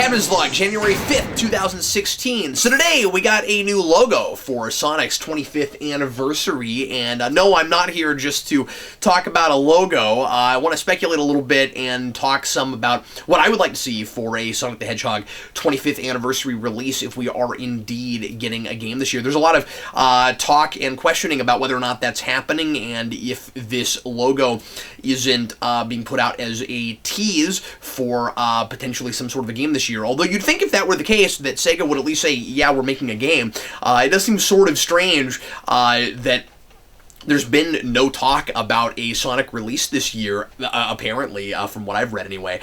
Captain's Log, January 5th, 2016. So today we got a new logo for Sonic's 25th anniversary, and no, I'm not here just to talk about a logo. I want to speculate a little bit and talk some about what I would like to see for a Sonic the Hedgehog 25th anniversary release if we are indeed getting a game this year. There's a lot of talk and questioning about whether or not that's happening, and if this logo isn't being put out as a tease for potentially some sort of a game this year. Although you'd think if that were the case that Sega would at least say, yeah, we're making a game. It does seem sort of strange that there's been no talk about a Sonic release this year, apparently, from what I've read anyway.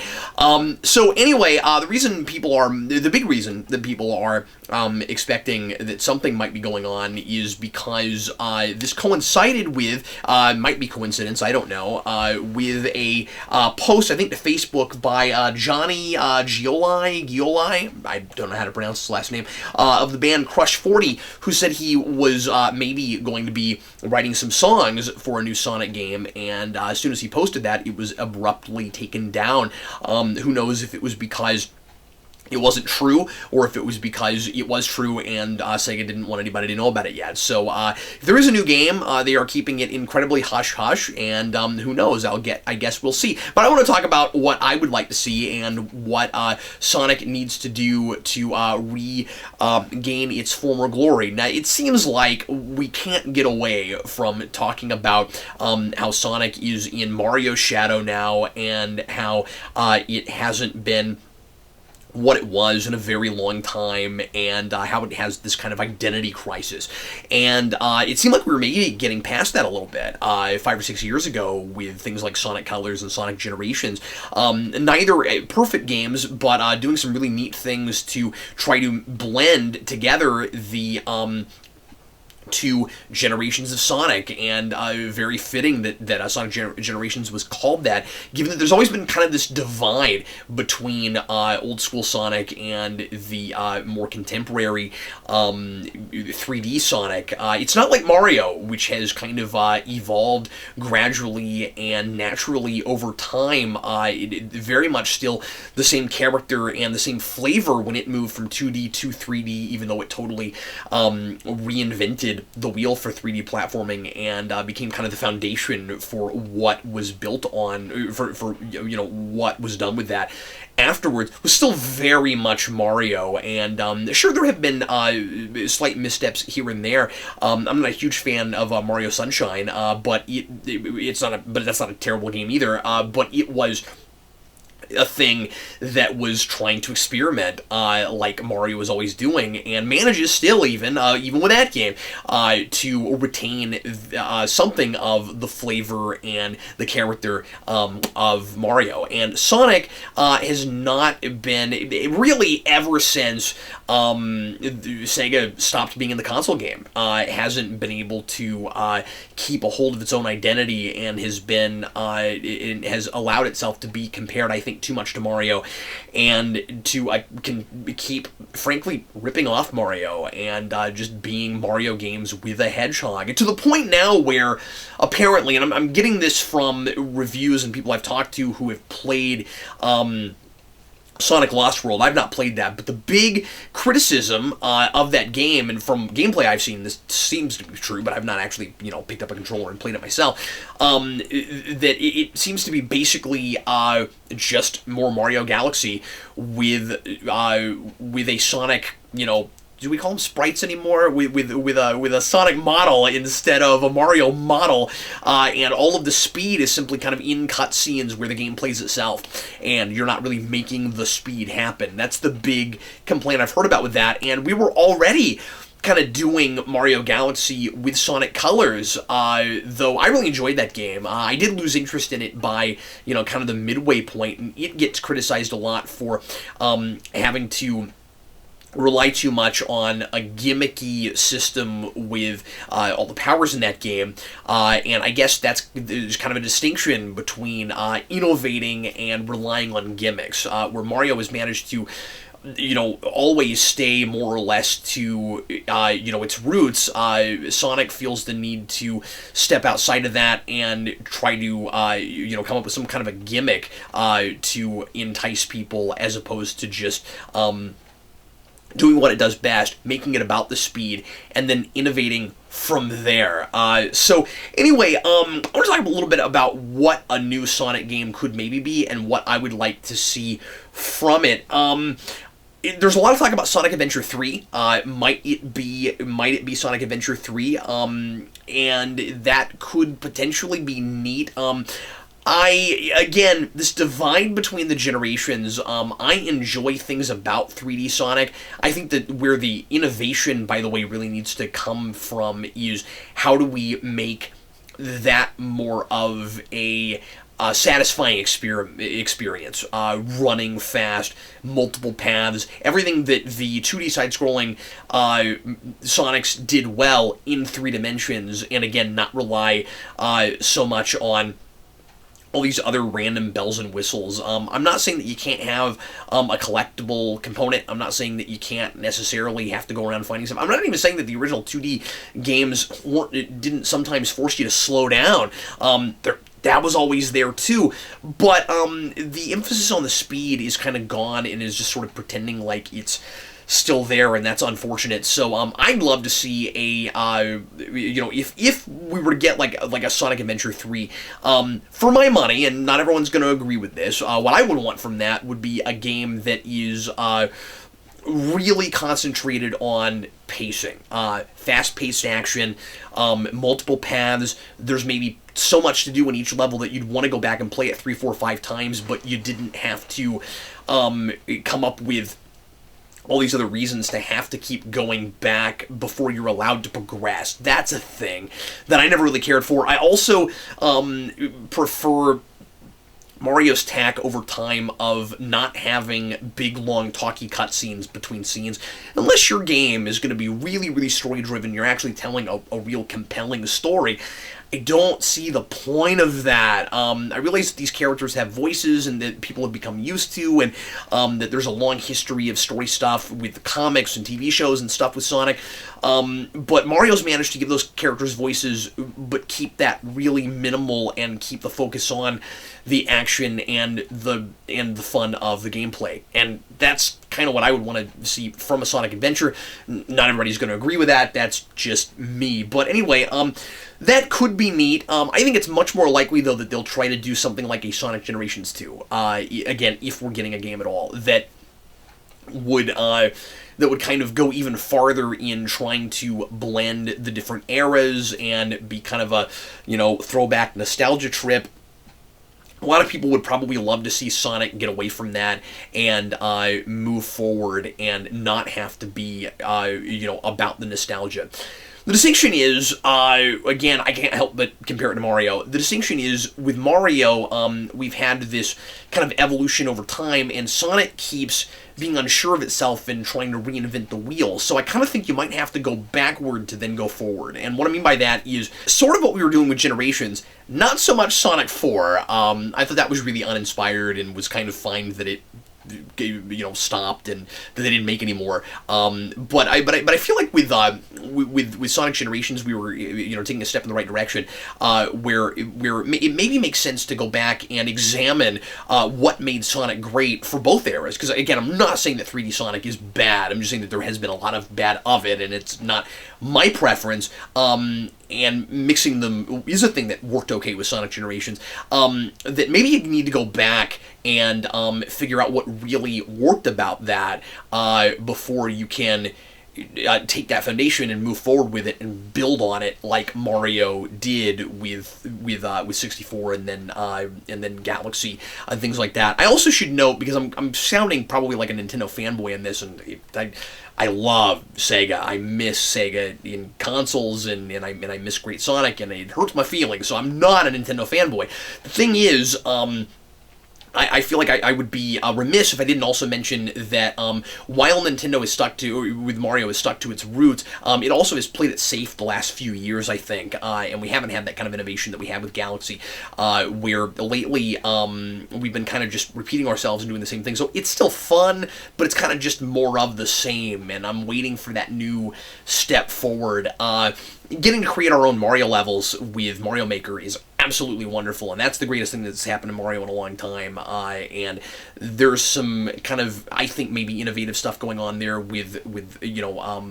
So anyway, the big reason that people are expecting that something might be going on is because this coincided with, might be coincidence, I don't know, with a post, I think, to Facebook by Johnny Gioli, I don't know how to pronounce his last name, of the band Crush 40, who said he was maybe going to be writing some songs for a new Sonic game, and as soon as he posted that, it was abruptly taken down. Who knows if it was because it wasn't true, or if it was because it was true and Sega didn't want anybody to know about it yet. So if there is a new game, they are keeping it incredibly hush-hush, and who knows, I guess we'll see. But I want to talk about what I would like to see and what Sonic needs to do to regain its former glory. Now, it seems like we can't get away from talking about how Sonic is in Mario's shadow now, and how it hasn't been what it was in a very long time, and how it has this kind of identity crisis. And it seemed like we were maybe getting past that a little bit 5 or 6 years ago with things like Sonic Colors and Sonic Generations. Neither perfect games, but doing some really neat things to try to blend together the two generations of Sonic, and very fitting that Sonic Generations was called that, given that there's always been kind of this divide between old school Sonic and the more contemporary 3D Sonic. It's not like Mario, which has kind of evolved gradually and naturally over time. It very much still the same character and the same flavor when it moved from 2D to 3D, even though it totally reinvented the wheel for 3D platforming and became kind of the foundation for what was built on, for what was done with that afterwards, was still very much Mario. And sure, there have been slight missteps here and there. I'm not a huge fan of Mario Sunshine, but that's not a terrible game either. But it was a thing that was trying to experiment, like Mario was always doing, and manages still, even with that game, to retain something of the flavor and the character of Mario. And Sonic has not been, really ever since Sega stopped being in the console game, hasn't been able to keep a hold of its own identity, and it has allowed itself to be compared, I think, too much to Mario, and to can keep, frankly, ripping off Mario and just being Mario games with a hedgehog, to the point now where apparently, and I'm getting this from reviews and people I've talked to who have played Sonic Lost World. I've not played that, but the big criticism of that game, and from gameplay I've seen, this seems to be true, but I've not actually, picked up a controller and played it myself, that it seems to be basically just more Mario Galaxy with a Sonic, do we call them sprites anymore? With a Sonic model instead of a Mario model, and all of the speed is simply kind of in cutscenes where the game plays itself, and you're not really making the speed happen. That's the big complaint I've heard about with that, and we were already kind of doing Mario Galaxy with Sonic Colors, though I really enjoyed that game. I did lose interest in it by, kind of the midway point, and it gets criticized a lot for having to rely too much on a gimmicky system with all the powers in that game, and I guess there's kind of a distinction between innovating and relying on gimmicks, where Mario has managed to always stay more or less to, its roots. Sonic feels the need to step outside of that and try to, come up with some kind of a gimmick to entice people, as opposed to just doing what it does best, making it about the speed, and then innovating from there. So anyway, I want to talk a little bit about what a new Sonic game could maybe be and what I would like to see from it. There's a lot of talk about Sonic Adventure 3. Might it be Sonic Adventure 3? And that could potentially be neat. This divide between the generations, I enjoy things about 3D Sonic. I think that where the innovation, by the way, really needs to come from is how do we make that more of a satisfying experience, running fast, multiple paths, everything that the 2D side-scrolling Sonics did well in 3 dimensions, and again, not rely so much on all these other random bells and whistles. I'm not saying that you can't have a collectible component. I'm not saying that you can't necessarily have to go around finding stuff. I'm not even saying that the original 2D games didn't sometimes force you to slow down. That was always there too, but the emphasis on the speed is kind of gone and is just sort of pretending like it's still there, and that's unfortunate. So I'd love to see a if we were to get like a Sonic Adventure 3 for my money, and not everyone's going to agree with this, what I would want from that would be a game that is really concentrated on pacing, fast-paced action, multiple paths. There's maybe so much to do in each level that you'd want to go back and play it 3, 4, 5 times, but you didn't have to come up with all these other reasons to have to keep going back before you're allowed to progress. That's a thing that I never really cared for. I also prefer Mario's tack over time of not having big, long, talky cutscenes between scenes. Unless your game is going to be really, really story-driven, you're actually telling a real compelling story, I don't see the point of that. I realize that these characters have voices and that people have become used to, and that there's a long history of story stuff with comics and TV shows and stuff with Sonic. But Mario's managed to give those characters voices, but keep that really minimal and keep the focus on the action and the fun of the gameplay. And that's kind of what I would want to see from a Sonic Adventure. Not everybody's going to agree with that. That's just me. But anyway, that could be neat. I think it's much more likely, though, that they'll try to do something like a Sonic Generations 2. Again, if we're getting a game at all, that would kind of go even farther in trying to blend the different eras and be kind of a, throwback nostalgia trip. A lot of people would probably love to see Sonic get away from that and move forward and not have to be, about the nostalgia. The distinction is, again, I can't help but compare it to Mario. The distinction is, with Mario, we've had this kind of evolution over time, and Sonic keeps being unsure of itself and trying to reinvent the wheel. So I kind of think you might have to go backward to then go forward. And what I mean by that is sort of what we were doing with Generations. Not so much Sonic 4. I thought that was really uninspired and was kind of fine that it stopped and that they didn't make any more. But I feel like with Sonic Generations, we were taking a step in the right direction, where it maybe makes sense to go back and examine what made Sonic great for both eras. Because again, I'm not saying that 3D Sonic is bad. I'm just saying that there has been a lot of bad of it, and it's not my preference. And mixing them is a thing that worked okay with Sonic Generations. That maybe you need to go back and figure out what really worked about that before you can take that foundation and move forward with it and build on it like Mario did with 64 and then Galaxy and things like that. I also should note, because I'm sounding probably like a Nintendo fanboy in this, and I love Sega. I miss Sega in consoles, and I miss Great Sonic, and it hurts my feelings. So I'm not a Nintendo fanboy. The thing is, I feel like I would be remiss if I didn't also mention that while Nintendo is stuck to, with Mario, is stuck to its roots, it also has played it safe the last few years, I think, and we haven't had that kind of innovation that we had with Galaxy, where lately we've been kind of just repeating ourselves and doing the same thing. So it's still fun, but it's kind of just more of the same, and I'm waiting for that new step forward. Getting to create our own Mario levels with Mario Maker is absolutely wonderful, and that's the greatest thing that's happened to Mario in a long time, and there's some kind of, I think, maybe innovative stuff going on there with you know,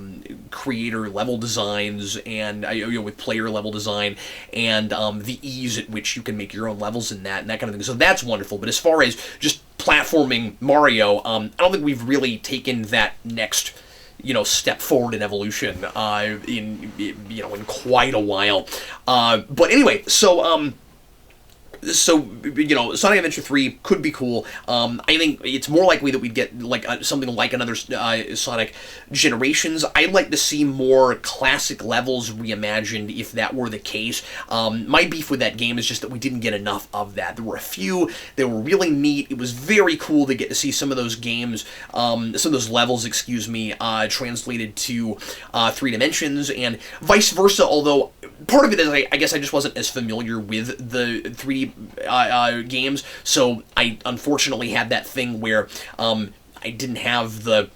creator level designs, and you know, with player level design, and the ease at which you can make your own levels in that, and that kind of thing, so that's wonderful. But as far as just platforming Mario, I don't think we've really taken that next, you know, step forward in evolution in quite a while. But anyway, so you know, Sonic Adventure 3 could be cool. I think it's more likely that we'd get like something like another Sonic Generations. I'd like to see more classic levels reimagined if that were the case. My beef with that game is just that we didn't get enough of that. There were a few that were really neat. It was very cool to get to see some of those games, some of those levels, excuse me, translated to 3 dimensions, and vice versa, although part of it is I guess I just wasn't as familiar with the 3D games, so I unfortunately had that thing where I didn't have the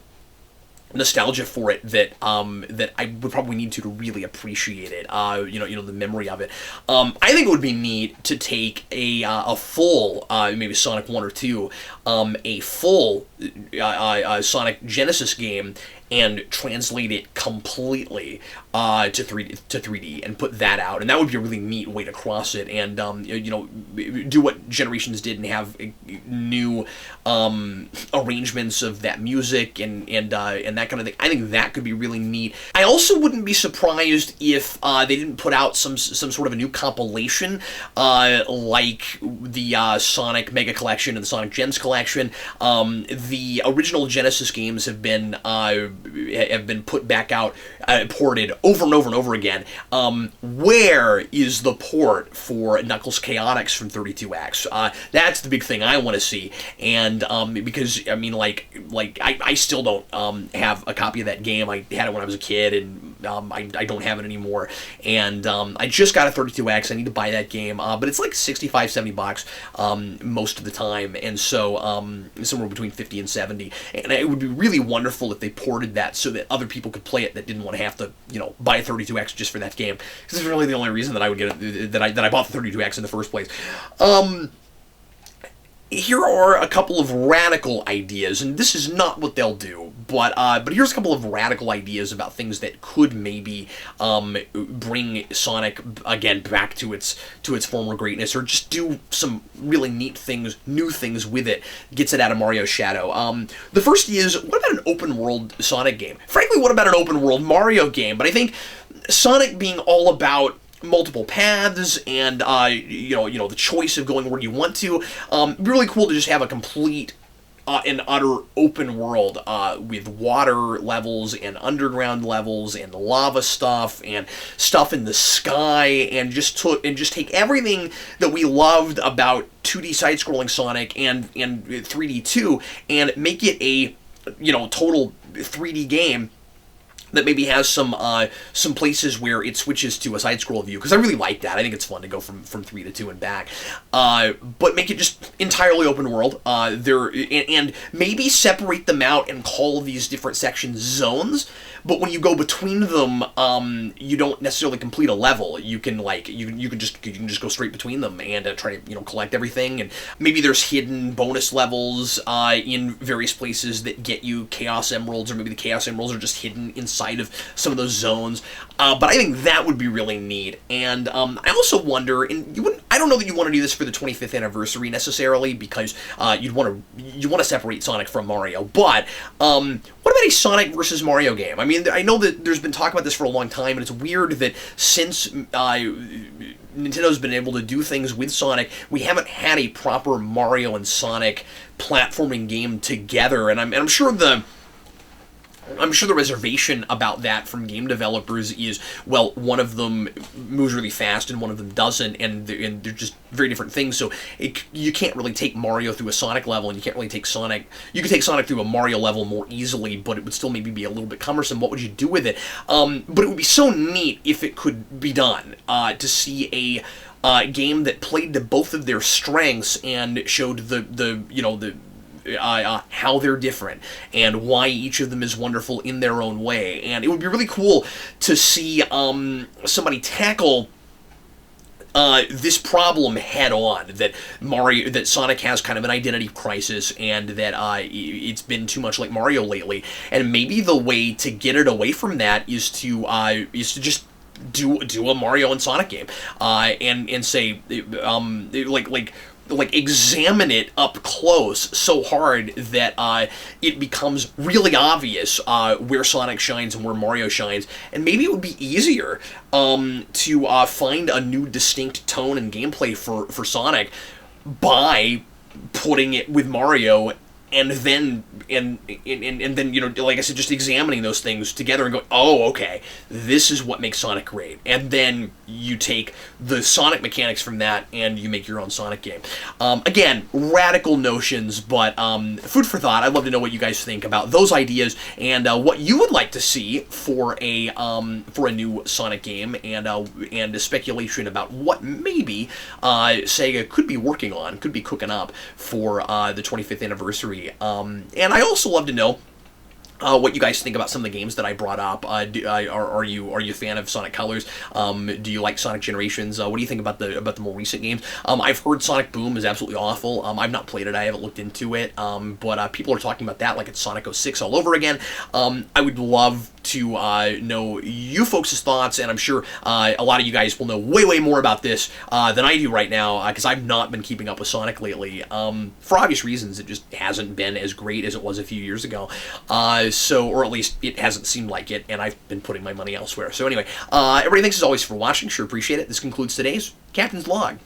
nostalgia for it that that I would probably need to really appreciate it. You know, the memory of it. I think it would be neat to take a full maybe Sonic 1 or 2, a full Sonic Genesis game, and translate it completely to 3D and put that out, and that would be a really neat way to cross it, and you know, do what Generations did and have new arrangements of that music and that kind of thing. I think that could be really neat. I also wouldn't be surprised if they didn't put out some sort of a new compilation like the Sonic Mega Collection and the Sonic Gens Collection. The original Genesis games have been put back out, ported over and over and over again. Where is the port for Knuckles Chaotix from 32X? That's the big thing I want to see, and because I mean, like I still don't have a copy of that game. I had it when I was a kid, and I don't have it anymore. And I just got a 32X. I need to buy that game, but it's like $65-$70 most of the time, and so somewhere between 50 and 70. And it would be really wonderful if they ported that so that other people could play it that didn't want to have to, you know, buy a 32X just for that game. Because it's really the only reason that I would get it, that I bought the 32X in the first place. Here are a couple of radical ideas, and this is not what they'll do, but here's a couple of radical ideas about things that could maybe bring Sonic again back to its former greatness, or just do some really neat things, new things with it, gets it out of Mario's shadow. The first is, what about an open world Sonic game? Frankly, what about an open world Mario game? But I think Sonic being all about multiple paths and you know the choice of going where you want to, really cool to just have a complete and utter open world with water levels and underground levels and lava stuff and stuff in the sky, and just take everything that we loved about 2D side-scrolling Sonic and 3D too, and make it a, you know, total 3D game that maybe has some places where it switches to a side-scroll view, because I really like that. I think it's fun to go from 3 to 2 and back. But make it just entirely open world. And maybe separate them out and call these different sections zones. But when you go between them, you don't necessarily complete a level. You can you can just go straight between them and try to, you know, collect everything. And maybe there's hidden bonus levels in various places that get you Chaos Emeralds, or maybe the Chaos Emeralds are just hidden inside of some of those zones. But I think that would be really neat. And I also wonder, and I don't know that you want to do this for the 25th anniversary necessarily, because you want to separate Sonic from Mario. But what about a Sonic versus Mario game? I mean, I know that there's been talk about this for a long time, and it's weird that since Nintendo's been able to do things with Sonic, we haven't had a proper Mario and Sonic platforming game together. And I'm sure I'm sure the reservation about that from game developers is, well, one of them moves really fast and one of them doesn't, and they're just very different things. So you can't really take Mario through a Sonic level, and you can't really take Sonic. You could take Sonic through a Mario level more easily, but it would still maybe be a little bit cumbersome. What would you do with it? But it would be so neat if it could be done, to see a game that played to both of their strengths and showed the how they're different and why each of them is wonderful in their own way. And it would be really cool to see somebody tackle this problem head on, that Sonic has kind of an identity crisis, and that it's been too much like Mario lately. And maybe the way to get it away from that is to just do a Mario and Sonic game, and say like examine it up close so hard that it becomes really obvious where Sonic shines and where Mario shines. And maybe it would be easier to find a new distinct tone and gameplay for Sonic by putting it with Mario, and then like I said, just examining those things together and going, oh, okay, this is what makes Sonic great. And then you take the Sonic mechanics from that and you make your own Sonic game. Again, radical notions, but food for thought. I'd love to know what you guys think about those ideas, and what you would like to see for a new Sonic game, and a speculation about what maybe Sega could be working on, could be cooking up for the 25th anniversary. And I also love to know what you guys think about some of the games that I brought up. Are you a fan of Sonic Colors? Do you like Sonic Generations? What do you think about the more recent games? I've heard Sonic Boom is absolutely awful. I've not played it. I haven't looked into it. But people are talking about that like it's Sonic 06 all over again. I would love to know you folks' thoughts, and I'm sure a lot of you guys will know way more about this than I do right now, because I've not been keeping up with Sonic lately. For obvious reasons, it just hasn't been as great as it was a few years ago. Or at least it hasn't seemed like it, and I've been putting my money elsewhere. So anyway, everybody, thanks as always for watching. Sure appreciate it. This concludes today's Captain's Log.